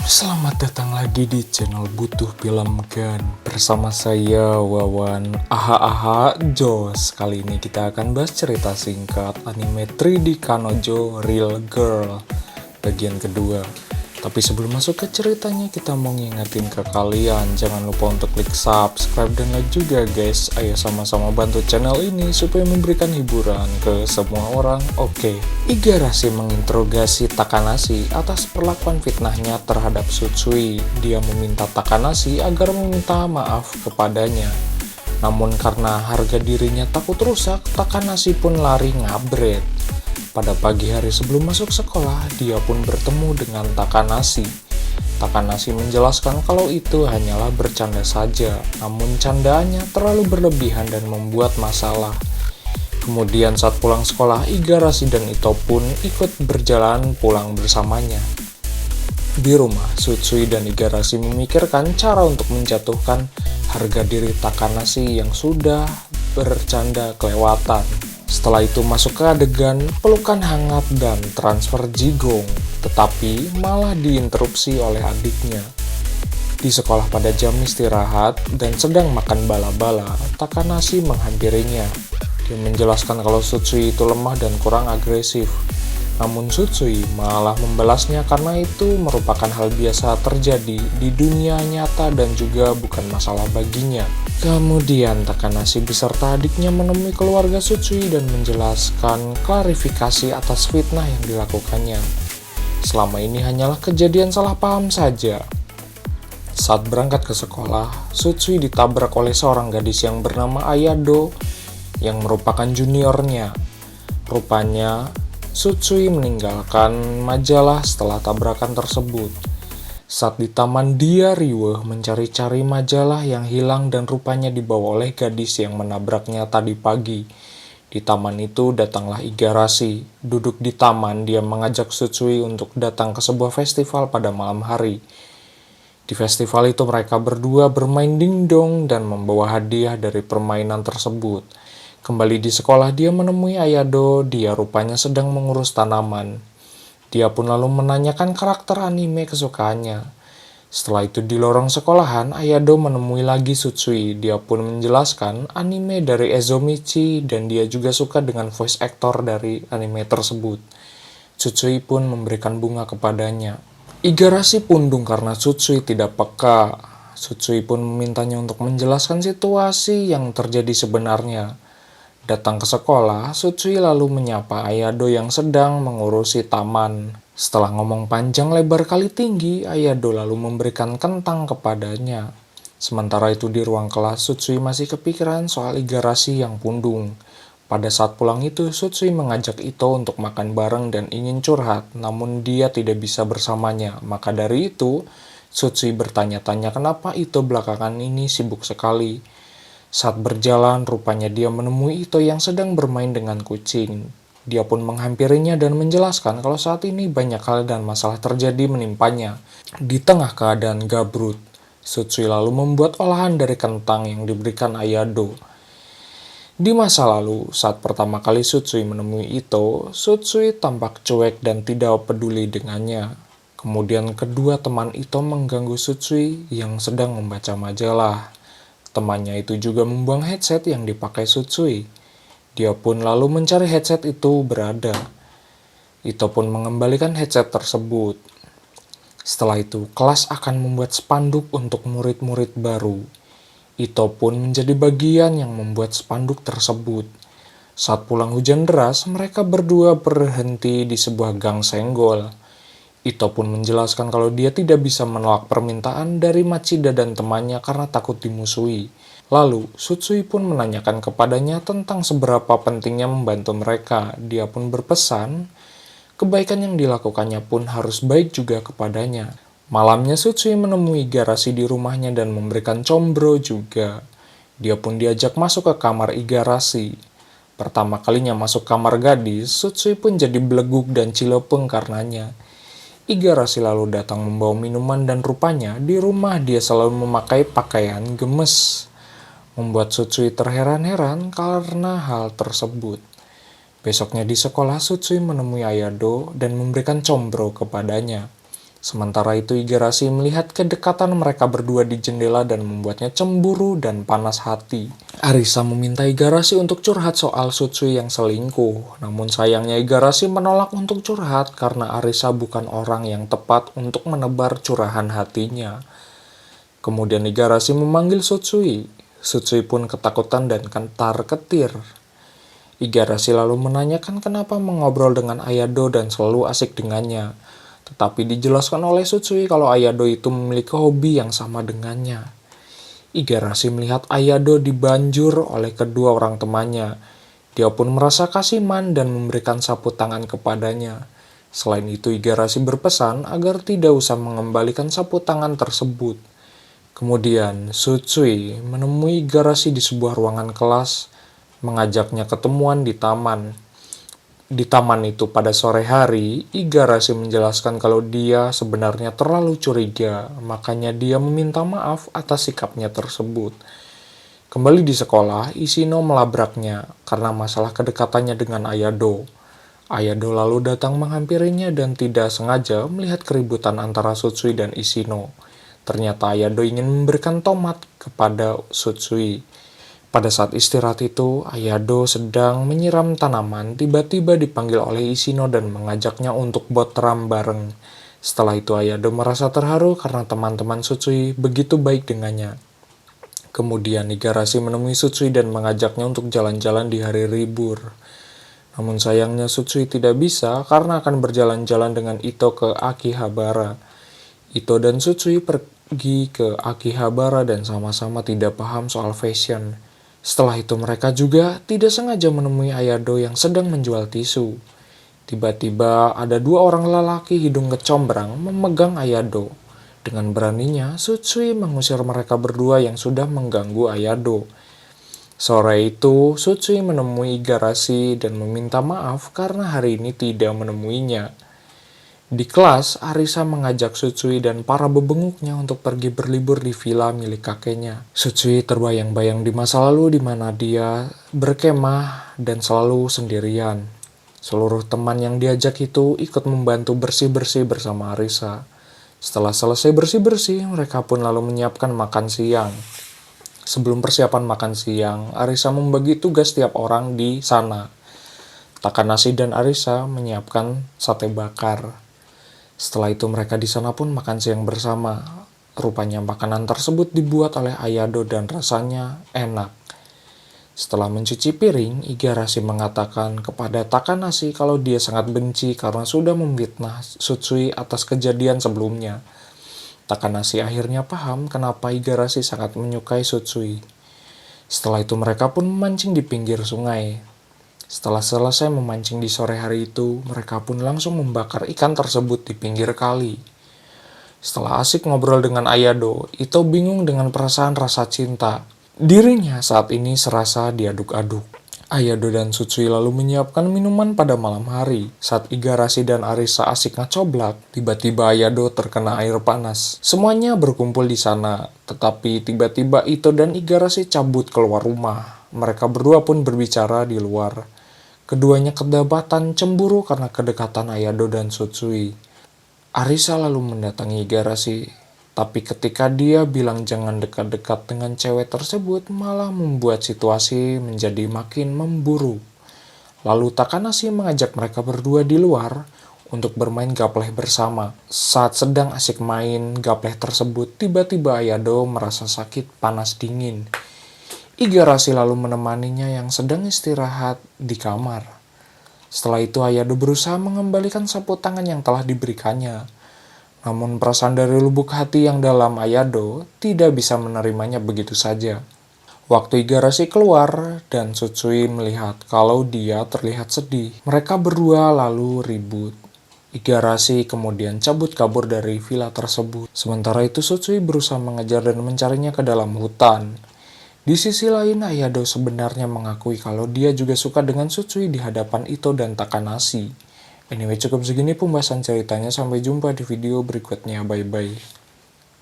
Selamat datang lagi di channel Butuh Film Gan. Bersama saya Wawan Aha Jos. Kali ini kita akan bahas cerita singkat anime 3D Kanojo Real Girl bagian kedua. Tapi sebelum masuk ke ceritanya, kita mau ngingetin ke kalian, jangan lupa untuk klik subscribe dan like juga guys. Ayo sama-sama bantu channel ini supaya memberikan hiburan ke semua orang. Oke. Igarashi menginterogasi Takanashi atas perlakuan fitnahnya terhadap Tsutsui. Dia meminta Takanashi agar meminta maaf kepadanya. Namun karena harga dirinya takut rusak, Takanashi pun lari ngabret. Pada pagi hari sebelum masuk sekolah, dia pun bertemu dengan Takanashi. Takanashi menjelaskan kalau itu hanyalah bercanda saja, namun candaannya terlalu berlebihan dan membuat masalah. Kemudian saat pulang sekolah, Igarashi dan Ito pun ikut berjalan pulang bersamanya. Di rumah, Tsutsui dan Igarashi memikirkan cara untuk menjatuhkan harga diri Takanashi yang sudah bercanda kelewatan. Setelah itu masuk ke adegan pelukan hangat dan transfer jigong, tetapi malah diinterupsi oleh adiknya. Di sekolah pada jam istirahat dan sedang makan bala-bala, Takanashi menghampirinya. Dia menjelaskan kalau Tsutsui itu lemah dan kurang agresif. Namun Tsutsui malah membalasnya karena itu merupakan hal biasa terjadi di dunia nyata dan juga bukan masalah baginya. Kemudian Takanashi beserta adiknya menemui keluarga Tsutsui dan menjelaskan klarifikasi atas fitnah yang dilakukannya. Selama ini hanyalah kejadian salah paham saja. Saat berangkat ke sekolah, Tsutsui ditabrak oleh seorang gadis yang bernama Ayado yang merupakan juniornya. Rupanya, Tsutsui meninggalkan majalah setelah tabrakan tersebut. Saat di taman, dia riweuh mencari-cari majalah yang hilang dan rupanya dibawa oleh gadis yang menabraknya tadi pagi. Di taman itu datanglah Igarashi. Duduk di taman, dia mengajak Tsutsui untuk datang ke sebuah festival pada malam hari. Di festival itu mereka berdua bermain dingdong dan membawa hadiah dari permainan tersebut. Kembali di sekolah, dia menemui Ayado. Dia rupanya sedang mengurus tanaman. Dia pun lalu menanyakan karakter anime kesukaannya. Setelah itu di lorong sekolahan, Ayado menemui lagi Tsutsui. Dia pun menjelaskan anime dari Ezomichi dan dia juga suka dengan voice actor dari anime tersebut. Tsutsui pun memberikan bunga kepadanya. Igarashi pundung karena Tsutsui tidak peka. Tsutsui pun memintanya untuk menjelaskan situasi yang terjadi sebenarnya. Datang ke sekolah, Tsutsui lalu menyapa Ayado yang sedang mengurusi taman. Setelah ngomong panjang lebar kali tinggi, Ayado lalu memberikan kentang kepadanya. Sementara itu di ruang kelas, Tsutsui masih kepikiran soal Igarashi yang pundung. Pada saat pulang itu, Tsutsui mengajak Ito untuk makan bareng dan ingin curhat, namun dia tidak bisa bersamanya. Maka dari itu, Tsutsui bertanya-tanya kenapa Ito belakangan ini sibuk sekali. Saat berjalan, rupanya dia menemui Ito yang sedang bermain dengan kucing. Dia pun menghampirinya dan menjelaskan kalau saat ini banyak hal dan masalah terjadi menimpanya. Di tengah keadaan gabrut, Tsutsui lalu membuat olahan dari kentang yang diberikan Ayado. Di masa lalu, saat pertama kali Tsutsui menemui Ito, Tsutsui tampak cuek dan tidak peduli dengannya. Kemudian kedua teman Ito mengganggu Tsutsui yang sedang membaca majalah. Temannya itu juga membuang headset yang dipakai Tsutsui. Dia pun lalu mencari headset itu berada. Ito pun mengembalikan headset tersebut. Setelah itu, kelas akan membuat spanduk untuk murid-murid baru. Ito pun menjadi bagian yang membuat spanduk tersebut. Saat pulang hujan deras, mereka berdua berhenti di sebuah gang senggol. Ito pun menjelaskan kalau dia tidak bisa menolak permintaan dari Machida dan temannya karena takut dimusuhi. Lalu, Tsutsui pun menanyakan kepadanya tentang seberapa pentingnya membantu mereka. Dia pun berpesan, kebaikan yang dilakukannya pun harus baik juga kepadanya. Malamnya Tsutsui menemui Igarashi di rumahnya dan memberikan combro juga. Dia pun diajak masuk ke kamar Igarashi. Pertama kalinya masuk kamar gadis, Tsutsui pun jadi beleguk dan cilepeng karenanya. Igarashi lalu datang membawa minuman dan rupanya di rumah dia selalu memakai pakaian gemes. Membuat Tsutsui terheran-heran karena hal tersebut. Besoknya di sekolah, Tsutsui menemui Ayado dan memberikan combro kepadanya. Sementara itu Igarashi melihat kedekatan mereka berdua di jendela dan membuatnya cemburu dan panas hati. Arisa meminta Igarashi untuk curhat soal Tsutsui yang selingkuh. Namun sayangnya Igarashi menolak untuk curhat karena Arisa bukan orang yang tepat untuk menebar curahan hatinya. Kemudian Igarashi memanggil Tsutsui. Tsutsui pun ketakutan dan ketar-ketir. Igarashi lalu menanyakan kenapa mengobrol dengan Ayado dan selalu asik dengannya. Tetapi dijelaskan oleh Tsutsui kalau Ayado itu memiliki hobi yang sama dengannya. Igarashi melihat Ayado dibanjur oleh kedua orang temannya. Dia pun merasa kasihan dan memberikan sapu tangan kepadanya. Selain itu Igarashi berpesan agar tidak usah mengembalikan sapu tangan tersebut. Kemudian Tsutsui menemui Igarashi di sebuah ruangan kelas, mengajaknya ketemuan di taman. Di taman itu pada sore hari, Igarashi menjelaskan kalau dia sebenarnya terlalu curiga, makanya dia meminta maaf atas sikapnya tersebut. Kembali di sekolah, Ishino melabraknya karena masalah kedekatannya dengan Ayado. Ayado lalu datang menghampirinya dan tidak sengaja melihat keributan antara Tsutsui dan Ishino. Ternyata Ayado ingin memberikan tomat kepada Tsutsui. Pada saat istirahat itu, Ayado sedang menyiram tanaman, tiba-tiba dipanggil oleh Ishino dan mengajaknya untuk buat teram bareng. Setelah itu Ayado merasa terharu karena teman-teman Tsutsui begitu baik dengannya. Kemudian Igarashi menemui Tsutsui dan mengajaknya untuk jalan-jalan di hari libur. Namun sayangnya Tsutsui tidak bisa karena akan berjalan-jalan dengan Ito ke Akihabara. Ito dan Tsutsui pergi ke Akihabara dan sama-sama tidak paham soal fashion. Setelah itu mereka juga tidak sengaja menemui Ayado yang sedang menjual tisu. Tiba-tiba ada dua orang lelaki hidung kecombrang memegang Ayado. Dengan beraninya, Tsutsui mengusir mereka berdua yang sudah mengganggu Ayado. Sore itu, Tsutsui menemui Igarashi dan meminta maaf karena hari ini tidak menemuinya. Di kelas, Arisa mengajak Tsutsui dan para bebenguknya untuk pergi berlibur di villa milik kakeknya. Tsutsui terbayang-bayang di masa lalu di mana dia berkemah dan selalu sendirian. Seluruh teman yang diajak itu ikut membantu bersih-bersih bersama Arisa. Setelah selesai bersih-bersih, mereka pun lalu menyiapkan makan siang. Sebelum persiapan makan siang, Arisa membagi tugas tiap orang di sana. Takanashi dan Arisa menyiapkan sate bakar. Setelah itu mereka di sana pun makan siang bersama. Rupanya makanan tersebut dibuat oleh Ayado dan rasanya enak. Setelah mencuci piring, Igarashi mengatakan kepada Takanashi kalau dia sangat benci karena sudah memfitnah Tsutsui atas kejadian sebelumnya. Takanashi akhirnya paham kenapa Igarashi sangat menyukai Tsutsui. Setelah itu mereka pun memancing di pinggir sungai. Setelah selesai memancing di sore hari itu, mereka pun langsung membakar ikan tersebut di pinggir kali. Setelah asik ngobrol dengan Ayado, Ito bingung dengan perasaan rasa cinta. Dirinya saat ini serasa diaduk-aduk. Ayado dan Tsutsui lalu menyiapkan minuman pada malam hari. Saat Igarashi dan Arisa asik ngacoblak, tiba-tiba Ayado terkena air panas. Semuanya berkumpul di sana, tetapi tiba-tiba Ito dan Igarashi cabut keluar rumah. Mereka berdua pun berbicara di luar. Keduanya kedapatan cemburu karena kedekatan Ayado dan Tsutsui. Arisa lalu mendatangi Igarashi, tapi ketika dia bilang jangan dekat-dekat dengan cewek tersebut malah membuat situasi menjadi makin memburuk. Lalu Takanashi mengajak mereka berdua di luar untuk bermain gapleh bersama. Saat sedang asik main gapleh tersebut, tiba-tiba Ayado merasa sakit panas dingin. Igarashi lalu menemaninya yang sedang istirahat di kamar. Setelah itu Ayado berusaha mengembalikan sapu tangan yang telah diberikannya. Namun perasaan dari lubuk hati yang dalam Ayado tidak bisa menerimanya begitu saja. Waktu Igarashi keluar dan Tsutsui melihat kalau dia terlihat sedih, mereka berdua lalu ribut. Igarashi kemudian cabut kabur dari villa tersebut. Sementara itu Tsutsui berusaha mengejar dan mencarinya ke dalam hutan. Di sisi lain, Ayado sebenarnya mengakui kalau dia juga suka dengan Tsutsui di hadapan Ito dan Takanashi. Anyway, cukup segini pembahasan ceritanya. Sampai jumpa di video berikutnya. Bye-bye.